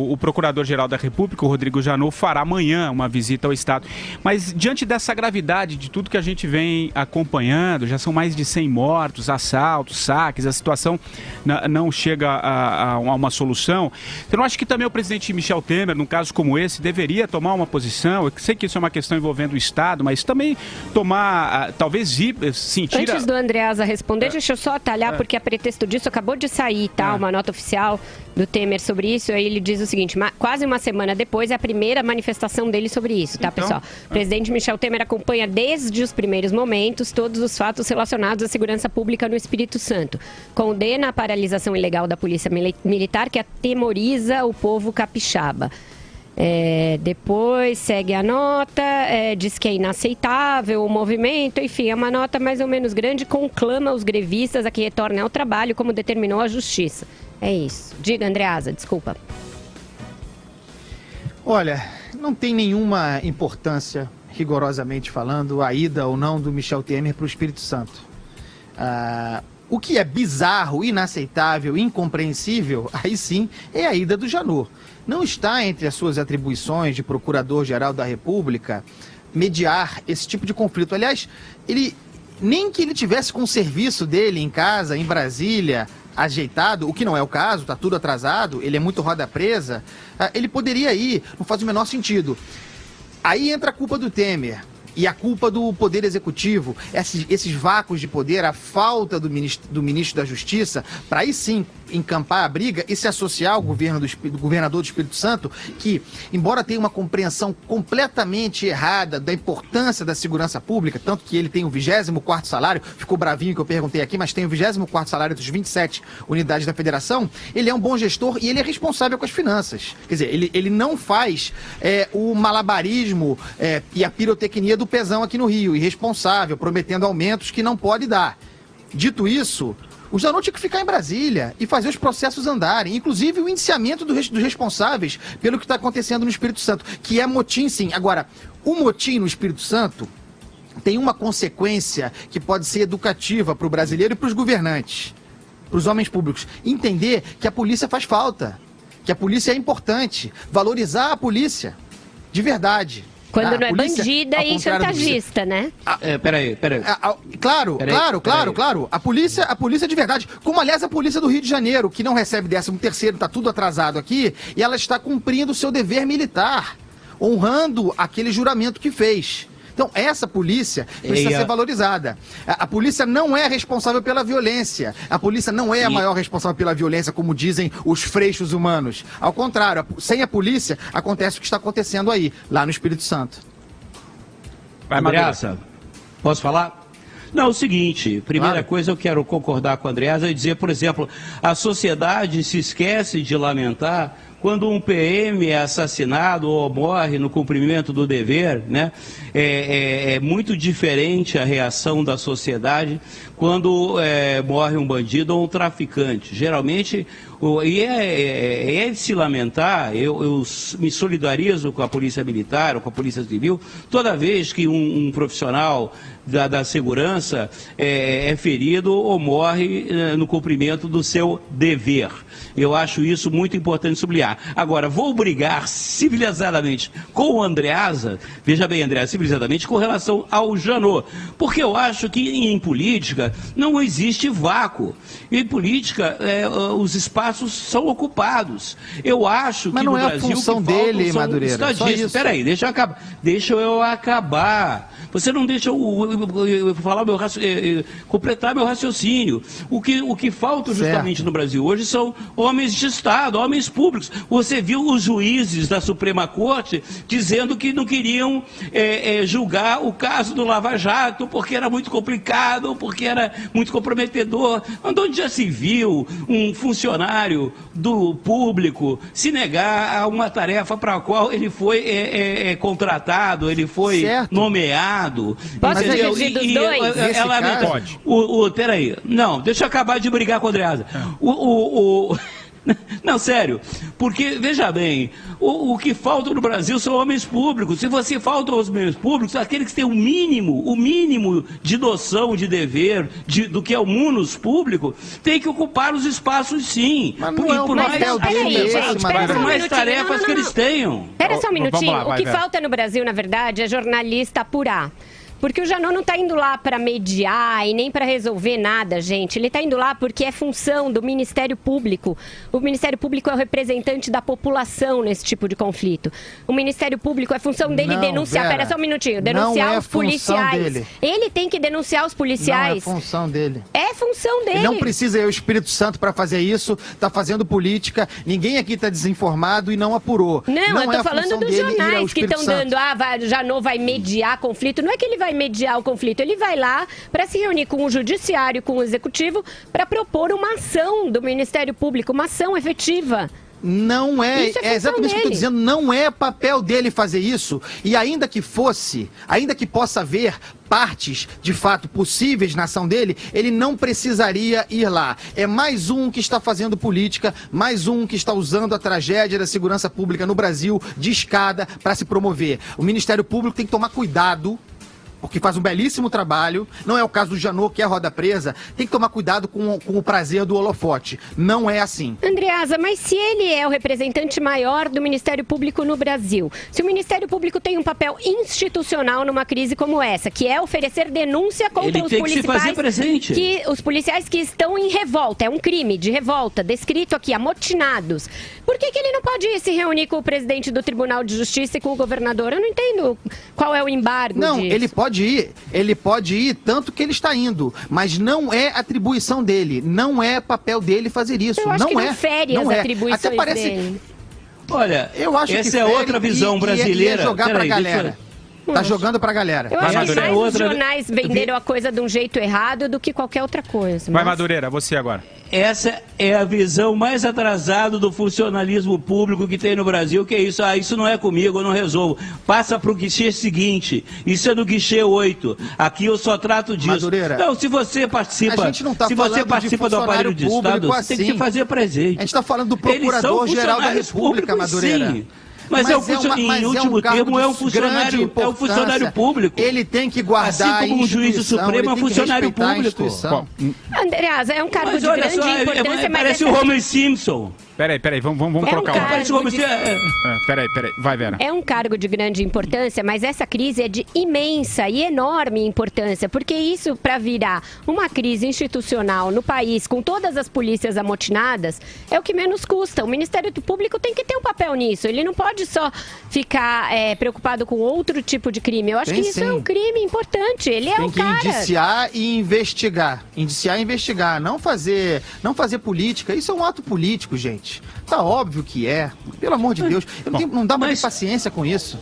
O Procurador-Geral da República, o Rodrigo Janot, fará amanhã uma visita ao Estado. Mas diante dessa gravidade de tudo que a gente vem acompanhando, já são mais de 100 mortos, assaltos, saques, a situação não chega a uma solução. Você não acha que também o presidente Michel Temer, num caso como esse, deveria tomar uma posição? Eu sei que isso é uma questão envolvendo o Estado, mas também tomar, talvez sentir... Antes do Andreasa responder, deixa eu só atalhar, porque a pretexto disso acabou de sair, tá? Uma nota oficial do Temer sobre isso, aí ele diz o seguinte: quase uma semana depois é a primeira manifestação dele sobre isso, tá, pessoal? O presidente Michel Temer acompanha desde os primeiros momentos todos os fatos relacionados à segurança pública no Espírito Santo. Condena a paralisação ilegal da polícia militar que atemoriza o povo capixaba. Depois segue a nota, diz que é inaceitável o movimento, enfim, é uma nota mais ou menos grande, conclama os grevistas a que retornem ao trabalho, como determinou a Justiça. É isso. Diga, Andreasa, desculpa. Olha, não tem nenhuma importância, rigorosamente falando, a ida ou não do Michel Temer para o Espírito Santo. O que é bizarro, inaceitável, incompreensível, aí sim, é a ida do Janot. Não está entre as suas atribuições de Procurador-Geral da República mediar esse tipo de conflito. Aliás, nem que ele tivesse com o serviço dele em casa, em Brasília, ajeitado, o que não é o caso, está tudo atrasado, ele é muito roda presa, ele poderia ir, não faz o menor sentido. Aí entra a culpa do Temer e a culpa do Poder Executivo, esses vácuos de poder, a falta do ministro da Justiça, para aí sim encampar a briga e se associar ao governo do governador do Espírito Santo, que, embora tenha uma compreensão completamente errada da importância da segurança pública, tanto que ele tem o 24º salário, ficou bravinho que eu perguntei aqui, mas tem o 24º salário dos 27 unidades da federação, ele é um bom gestor e ele é responsável com as finanças. Quer dizer, ele não faz o malabarismo e a pirotecnia do Pezão aqui no Rio, irresponsável, prometendo aumentos que não pode dar. Dito isso, o Janot tinha que ficar em Brasília e fazer os processos andarem, inclusive o indiciamento dos responsáveis pelo que está acontecendo no Espírito Santo, que é motim, sim. Agora, o motim no Espírito Santo tem uma consequência que pode ser educativa para o brasileiro e para os governantes, para os homens públicos. Entender que a polícia faz falta, que a polícia é importante, valorizar a polícia, de verdade. Quando não é bandida e chantagista, né? Peraí. Claro. A polícia de verdade. Como, aliás, a polícia do Rio de Janeiro, que não recebe 13º, está tudo atrasado aqui, e ela está cumprindo o seu dever militar, honrando aquele juramento que fez. Então, essa polícia precisa ser valorizada. A polícia não é responsável pela violência. A polícia não é a maior responsável pela violência, como dizem os freixos humanos. Ao contrário, sem a polícia, acontece o que está acontecendo aí, lá no Espírito Santo. Vai, Andreasa, posso falar? Não, é o seguinte, primeira coisa eu quero concordar com a Andreasa e dizer, por exemplo, a sociedade se esquece de lamentar quando um PM é assassinado ou morre no cumprimento do dever, né? É muito diferente a reação da sociedade quando morre um bandido ou um traficante. Geralmente, de se lamentar, eu me solidarizo com a Polícia Militar ou com a Polícia Civil toda vez que um profissional da segurança é ferido ou morre no cumprimento do seu dever. Eu acho isso muito importante sublinhar. Agora, vou brigar civilizadamente com o Andreasa, veja bem, Andreasa, civilizadamente, com relação ao Janot, porque eu acho que em política não existe vácuo. Em política, os espaços são ocupados. Eu acho que no Brasil... Mas não é a função dele, Madureira, só isso. Peraí, deixa eu acabar. Você não deixa eu falar completar meu raciocínio. O que falta justamente no Brasil hoje são homens de Estado, homens públicos. Você viu os juízes da Suprema Corte dizendo que não queriam julgar o caso do Lava Jato porque era muito complicado, porque era muito comprometedor. Onde já se viu um funcionário do público se negar a uma tarefa para a qual ele foi contratado, ele foi nomeado? Posso dizer dos dois? Pode. Peraí. Não, deixa eu acabar de brigar com o Andreasa. Não, sério, porque, veja bem, o que falta no Brasil são homens públicos. Se você falta aos homens públicos, aqueles que têm o mínimo de noção, de dever, do que é o munus público, tem que ocupar os espaços, sim. Mas não é o papel dele, mais tarefas que eles tenham. Espera só um minutinho. Lá, o que falta no Brasil, na verdade, é jornalista apurar. Porque o Janot não está indo lá para mediar e nem para resolver nada, gente. Ele está indo lá porque é função do Ministério Público. O Ministério Público é o representante da população nesse tipo de conflito. O Ministério Público é função dele denunciar. Vera, Pera só um minutinho. Denunciar os policiais. Dele. Ele tem que denunciar os policiais. Não é função dele. É função dele. Ele não precisa ir ao Espírito Santo para fazer isso. Está fazendo política. Ninguém aqui está desinformado e não apurou. Não, eu estou falando dos jornais que estão dando. Janot vai mediar conflito. Não é que ele vai mediar o conflito, ele vai lá para se reunir com o judiciário, com o executivo, para propor uma ação do Ministério Público, uma ação efetiva. Não é, É exatamente o que eu estou dizendo, não é papel dele fazer isso. E ainda que fosse, ainda que possa haver partes, de fato, possíveis na ação dele, ele não precisaria ir lá. É mais um que está fazendo política, mais um que está usando a tragédia da segurança pública no Brasil de escada para se promover. O Ministério Público tem que tomar cuidado, porque faz um belíssimo trabalho. Não é o caso do Janot, que é roda presa. Tem que tomar cuidado com o prazer do holofote. Não é assim. Andreasa, mas se ele é o representante maior do Ministério Público no Brasil, se o Ministério Público tem um papel institucional numa crise como essa, que é oferecer denúncia contra os policiais, os policiais que estão em revolta, é um crime de revolta, descrito aqui, amotinados. Por que ele não pode ir se reunir com o presidente do Tribunal de Justiça e com o governador? Eu não entendo qual é o embargo disso. Ele pode ir tanto que ele está indo, mas não é atribuição dele, não é papel dele fazer isso. Eu acho que não fere as atribuições Até parece... dele. Olha, eu acho essa que é outra visão brasileira. É jogar pra galera. Tá jogando pra galera. Eu acho que mais os jornais venderam a coisa de um jeito errado do que qualquer outra coisa. Vai, Madureira, você agora. Essa é a visão mais atrasada do funcionalismo público que tem no Brasil, que é isso. Isso não é comigo, eu não resolvo. Passa para o guichê seguinte. Isso é no guichê 8. Aqui eu só trato disso. Madureira, não, se você participa, do aparelho de Estado, você tem que se fazer presente. A gente está falando do Procurador-Geral da República, Madureira. Sim. Mas em último termo, é um funcionário público. Ele tem que guardar assim como o juiz do Supremo é um funcionário público. Andreasa, é um cargo de grande importância, mas parece o Homer Simpson. Peraí, vamos colocar Peraí, vai, Vera. É um cargo de grande importância, mas essa crise é de imensa e enorme importância, porque isso, para virar uma crise institucional no país, com todas as polícias amotinadas, é o que menos custa. O Ministério Público tem que ter um papel nisso. Ele não pode só ficar preocupado com outro tipo de crime. Eu acho que isso é um crime importante. Ele é o cara. Tem que indiciar e investigar. Indiciar e investigar. Não fazer política. Isso é um ato político, gente. Tá óbvio que é. Pelo amor de Deus. Não dá mais paciência com isso.